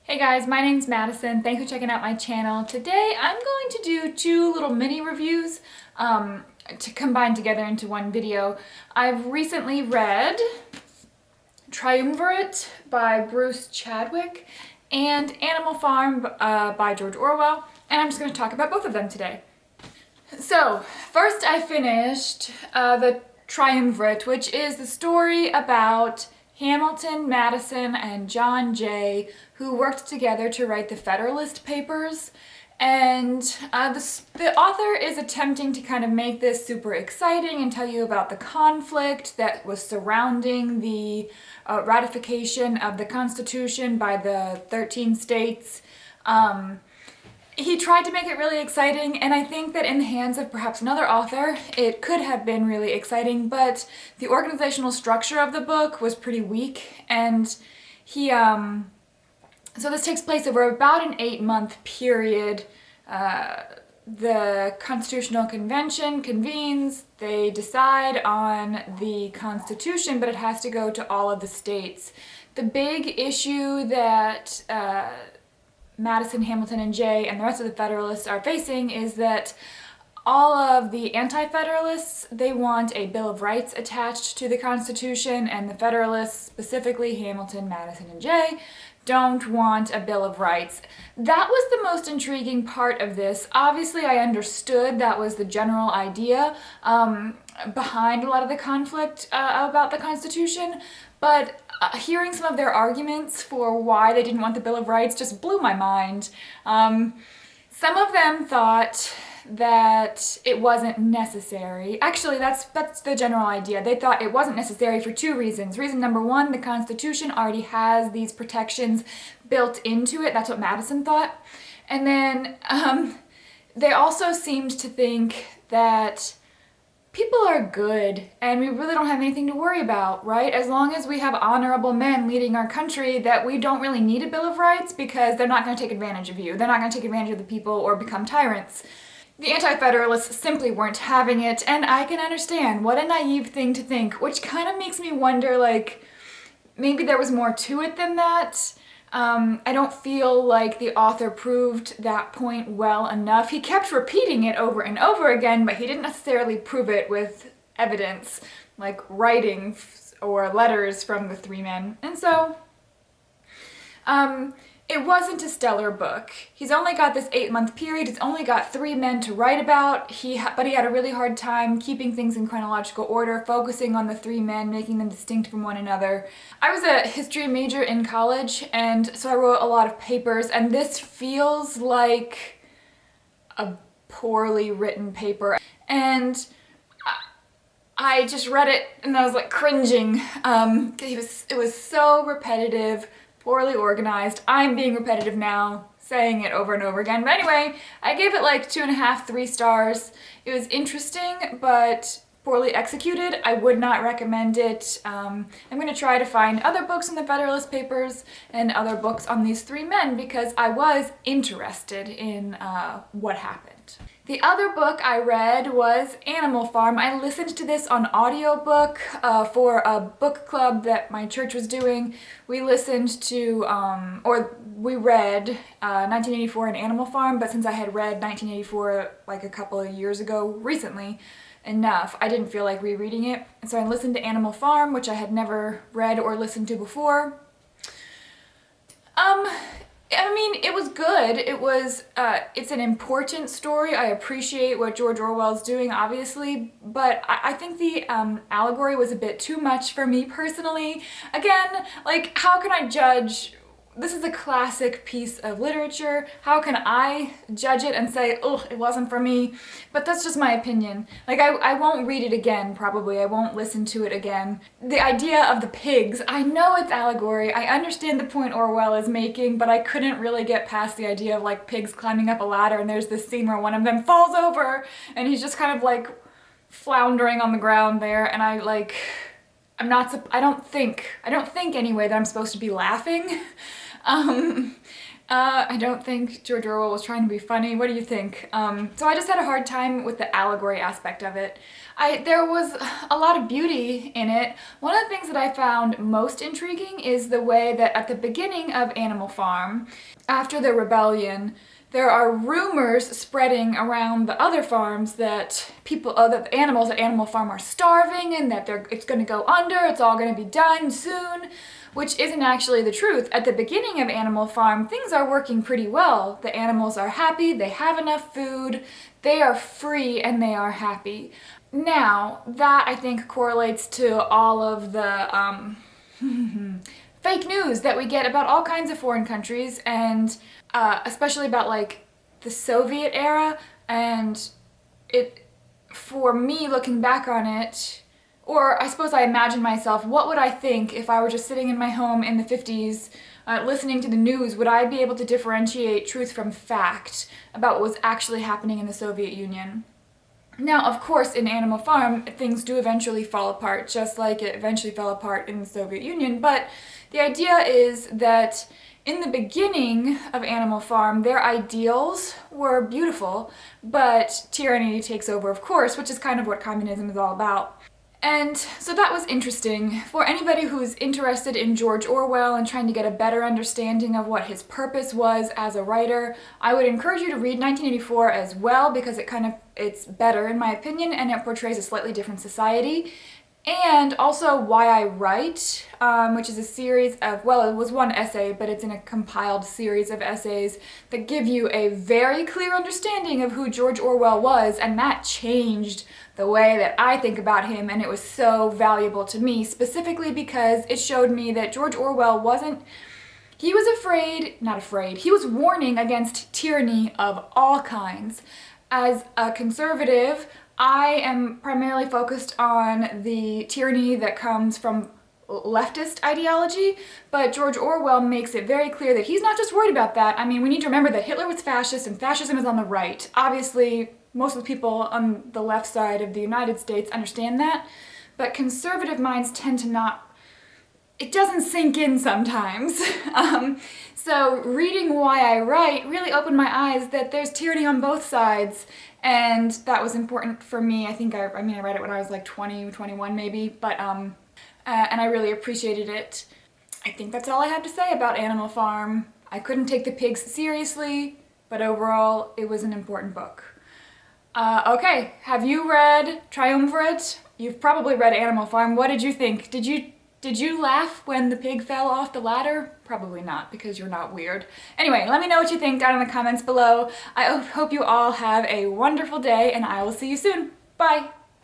Hey guys, my name's Madison. Thanks for checking out my channel. Today I'm going to do two little mini reviews to combine together into one video. I've recently read Triumvirate by Bruce Chadwick and Animal Farm by George Orwell, and I'm just going to talk about both of them today. So, first I finished the Triumvirate, which is the story about Hamilton, Madison, and John Jay, who worked together to write the Federalist Papers. And the author is attempting to kind of make this super exciting and tell you about the conflict that was surrounding the ratification of the Constitution by the 13 states. He tried to make it really exciting, and I think that in the hands of perhaps another author, it could have been really exciting, but the organizational structure of the book was pretty weak, and he, so this takes place over about an 8-month period. The Constitutional Convention convenes, they decide on the Constitution, but it has to go to all of the states. The big issue that Madison, Hamilton, and Jay and the rest of the Federalists are facing is that all of the anti-Federalists, they want a Bill of Rights attached to the Constitution, and the Federalists, specifically Hamilton, Madison, and Jay, don't want a Bill of Rights. That was the most intriguing part of this. Obviously, I understood that was the general idea behind a lot of the conflict about the Constitution, but hearing some of their arguments for why they didn't want the Bill of Rights just blew my mind. Some of them thought that it wasn't necessary. Actually, that's the general idea. They thought it wasn't necessary for two reasons. Reason number one, the Constitution already has these protections built into it. That's what Madison thought. And then they also seemed to think that people are good and we really don't have anything to worry about, right? As long as we have honorable men leading our country, that we don't really need a Bill of Rights because they're not going to take advantage of you. They're not going to take advantage of the people or become tyrants. The Anti-Federalists simply weren't having it, and I can understand. What a naive thing to think, which kind of makes me wonder, like, maybe there was more to it than that. I don't feel like the author proved that point well enough. He kept repeating it over and over again, but he didn't necessarily prove it with evidence, like writing or letters from the three men. And so, it wasn't a stellar book. He's only got this 8-month period. He's only got 3 men to write about. But he had a really hard time keeping things in chronological order, focusing on the 3 men, making them distinct from one another. I was a history major in college, and so I wrote a lot of papers, and this feels like a poorly written paper. And I just read it and I was like cringing. It was so repetitive, poorly organized. I'm being repetitive now, saying it over and over again. But anyway, I gave it like 2.5, 3 stars. It was interesting, but poorly executed. I would not recommend it. I'm going to try to find other books on the Federalist Papers and other books on these 3 men because I was interested in what happened. The other book I read was Animal Farm. I listened to this on audiobook for a book club that my church was doing. We listened to, we read 1984 and Animal Farm, but since I had read 1984 like a couple of years ago recently enough, I didn't feel like rereading it. And so I listened to Animal Farm, which I had never read or listened to before. I mean, it was good. It was, it's an important story. I appreciate what George Orwell's doing, obviously, but I think the allegory was a bit too much for me personally. Again, like, how can I judge? This is a classic piece of literature. How can I judge it and say, oh, it wasn't for me? But that's just my opinion. Like, I won't read it again, probably. I won't listen to it again. The idea of the pigs, I know it's allegory. I understand the point Orwell is making, but I couldn't really get past the idea of, like, pigs climbing up a ladder, and there's this scene where one of them falls over, and he's just kind of, like, floundering on the ground there, and I don't think anyway that I'm supposed to be laughing. I don't think George Orwell was trying to be funny. What do you think? So I just had a hard time with the allegory aspect of it. There was a lot of beauty in it. One of the things that I found most intriguing is the way that at the beginning of Animal Farm, after the rebellion, there are rumors spreading around the other farms that that the animals at Animal Farm are starving and that it's going to go under, it's all going to be done soon, which isn't actually the truth. At the beginning of Animal Farm, things are working pretty well. The animals are happy, they have enough food, they are free, and they are happy. Now, that I think correlates to all of the fake news that we get about all kinds of foreign countries, and especially about like the Soviet era. And for me, looking back on it, or I suppose I imagine myself, what would I think if I were just sitting in my home in the 50s listening to the news? Would I be able to differentiate truth from fact about what was actually happening in the Soviet Union? Now, of course, in Animal Farm, things do eventually fall apart, just like it eventually fell apart in the Soviet Union, but the idea is that in the beginning of Animal Farm, their ideals were beautiful, but tyranny takes over, of course, which is kind of what communism is all about. And so that was interesting. For anybody who's interested in George Orwell and trying to get a better understanding of what his purpose was as a writer, I would encourage you to read 1984 as well, because it's better in my opinion, and it portrays a slightly different society. And also Why I Write, which is a series of, well, it was one essay, but it's in a compiled series of essays that give you a very clear understanding of who George Orwell was, and that changed the way that I think about him, and it was so valuable to me, specifically because it showed me that George Orwell he was warning against tyranny of all kinds. As a conservative, I am primarily focused on the tyranny that comes from leftist ideology, but George Orwell makes it very clear that he's not just worried about that. I mean, we need to remember that Hitler was fascist and fascism is on the right. Obviously, most of the people on the left side of the United States understand that, but conservative minds tend to not, it doesn't sink in sometimes. So reading Why I Write really opened my eyes that there's tyranny on both sides, and that was important for me. I read it when I was like 20, 21 maybe, but and I really appreciated it. I think that's all I have to say about Animal Farm. I couldn't take the pigs seriously, but overall it was an important book. Okay, have you read Triumvirate? You've probably read Animal Farm. What did you think? Did you laugh when the pig fell off the ladder? Probably not, because you're not weird. Anyway, let me know what you think down in the comments below. I hope you all have a wonderful day, and I will see you soon. Bye!